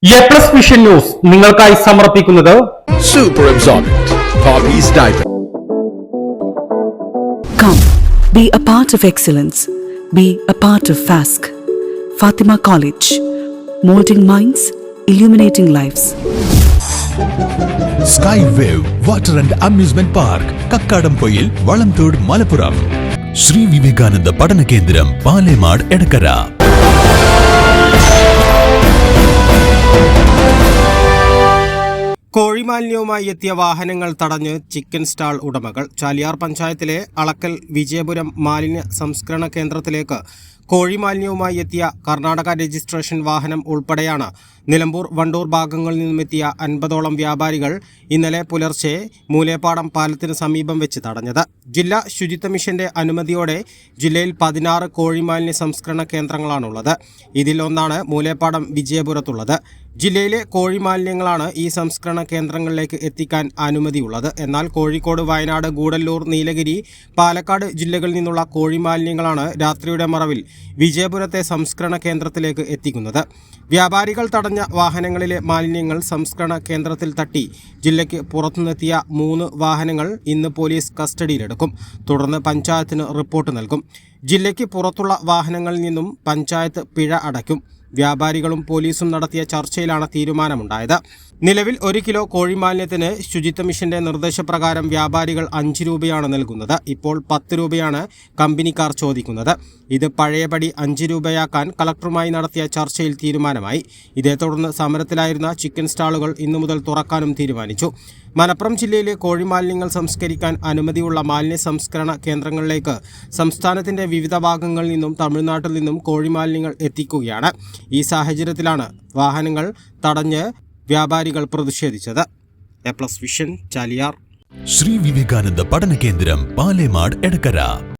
A+ vision news നിങ്ങൾക്കായി സമർപ്പിക്കുന്നത് Super Absorbent Poppy's Diaper. Come, be a part of excellence. Be a part of FASC. Fatima College. Molding minds, illuminating lives. Skywave Water and Amusement Park, Kakkadampoyil, Valamthood, Malappuram. Sri Vivekananda Padana Kendram, Palemad, Edakara. കോഴിമാലിന്യവുമായി എത്തിയ വാഹനങ്ങൾ തടഞ്ഞ് chicken stall ഉടമകൾ. ചാലിയാർ പഞ്ചായത്തിലെ അളക്കൽ വിജയപുരം മാലിന്യ സംസ്കരണ കേന്ദ്രത്തിലേക്ക് കോഴിമാലിന്യവുമായി എത്തിയ കർണാടക രജിസ്ട്രേഷൻ വാഹനം ഉൾപ്പെടെയാണ് നിലമ്പൂർ വണ്ടൂർ ഭാഗങ്ങളിൽ നിന്നുമെത്തിയ 50ഓളം വ്യാപാരികൾ ഇന്നലെ പുലർച്ചെ മൂലേപ്പാടം പാലത്തിന് സമീപം വെച്ച് തടഞ്ഞത്. ജില്ലാ ശുചിത്വ മിഷന്റെ അനുമതിയോടെ ജില്ലയിൽ 16 കോഴിമാലിന്യ സംസ്കരണ കേന്ദ്രങ്ങളാണുള്ളത്. ഇതിൽ ഒന്നാണ് മൂലേപ്പാടം വിജയപുരത്തുള്ളത്. ജില്ലയിലെ കോഴിമാലിന്യങ്ങളാണ് ഈ സംസ്കരണ കേന്ദ്രങ്ങളിലേക്ക് എത്തിക്കാൻ അനുമതിയുള്ളത്. എന്നാൽ കോഴിക്കോട്, വയനാട്, ഗൂഡല്ലൂർ, നീലഗിരി, പാലക്കാട് ജില്ലകളിൽ നിന്നുള്ള കോഴിമാലിന്യങ്ങളാണ് രാത്രിയുടെ മറവിൽ വിജയപുരത്തെ സംസ്കരണ കേന്ദ്രത്തിലേക്ക് എത്തിക്കുന്നത്. വ്യാപാരികൾ തടഞ്ഞ വാഹനങ്ങളിലെ മാലിന്യങ്ങൾ സംസ്കരണ കേന്ദ്രത്തിൽ തട്ടി ജില്ലയ്ക്ക് പുറത്തുനിന്നെത്തിയ 3 വാഹനങ്ങൾ ഇന്ന് പോലീസ് കസ്റ്റഡിയിലെടുക്കും. തുടർന്ന് പഞ്ചായത്തിന് റിപ്പോർട്ട് നൽകും. ജില്ലയ്ക്ക് പുറത്തുള്ള വാഹനങ്ങളിൽ നിന്നും പഞ്ചായത്ത് പിഴ അടയ്ക്കും. വ്യാപാരികളും പോലീസും നടത്തിയ ചർച്ചയിലാണ് തീരുമാനമുണ്ടായത്. നിലവിൽ 1 കിലോ കോഴിമാലിന്യത്തിന് ശുചിത്വ മിഷന്റെ നിർദ്ദേശപ്രകാരം വ്യാപാരികൾ 5 രൂപയാണ് നൽകുന്നത്. ഇപ്പോൾ 10 രൂപയാണ് കമ്പനിക്കാർ ചോദിക്കുന്നത്. ഇത് പഴയപടി 5 രൂപയാക്കാൻ കളക്ടറുമായി നടത്തിയ ചർച്ചയിൽ തീരുമാനമായി. ഇതേ തുടർന്ന് സമരത്തിലായിരുന്ന ചിക്കൻ സ്റ്റാളുകൾ ഇന്നു മുതൽ തുറക്കാനും തീരുമാനിച്ചു. മലപ്പുറം ജില്ലയിലെ കോഴിമാലിന്യങ്ങൾ സംസ്കരിക്കാൻ അനുമതിയുള്ള മാലിന്യ സംസ്കരണ കേന്ദ്രങ്ങളിലേക്ക് സംസ്ഥാനത്തിന്റെ വിവിധ ഭാഗങ്ങളിൽ നിന്നും തമിഴ്നാട്ടിൽ നിന്നും കോഴിമാലിന്യങ്ങൾ എത്തിക്കുകയാണ്. ഈ സാഹചര്യത്തിലാണ് വാഹനങ്ങൾ തടഞ്ഞ് വ്യാപാരികൾ പ്രതിഷേധിച്ചത്. A+ vision, Chaliyar. Sri Vivekananda Padana Kendram, Palemad, Edakara.